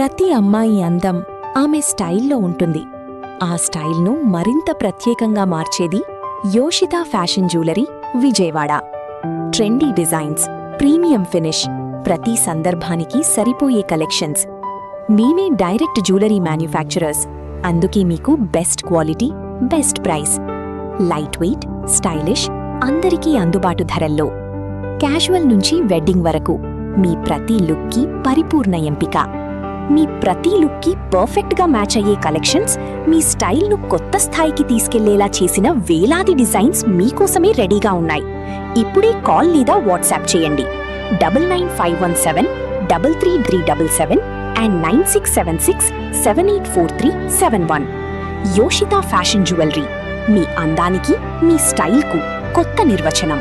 ప్రతి అమ్మాయి అందం ఆమె స్టైల్లో ఉంటుంది. ఆ స్టైల్ను మరింత ప్రత్యేకంగా మార్చేది Yoshita fashion jewellery, Vijayawada. Trendy designs, premium finish, ప్రతి సందర్భానికి సరిపోయే కలెక్షన్స్. మేమే డైరెక్ట్ జ్యువెలరీ మ్యానుఫ్యాక్చరర్స్, అందుకే మీకు best quality, best price. Light weight, stylish, అందరికీ అందుబాటు ధరల్లో. క్యాజువల్ నుంచి వెడ్డింగ్ వరకు మీ ప్రతి లుక్కి పరిపూర్ణ ఎంపిక. మీ ప్రతి లుక్కి పర్ఫెక్ట్గా మ్యాచ్ అయ్యే కలెక్షన్స్, మీ స్టైల్ను కొత్త స్థాయికి తీసుకెళ్లేలా చేసిన వేలాది డిజైన్స్ మీకోసమే రెడీగా ఉన్నాయి. ఇప్పుడే కాల్ లేదా వాట్సాప్ చేయండి 9951733377 అండ్ 9676784371. యోషితా ఫ్యాషన్ జ్యువెలరీ, మీ అందానికి, మీ స్టైల్కు కొత్త నిర్వచనం.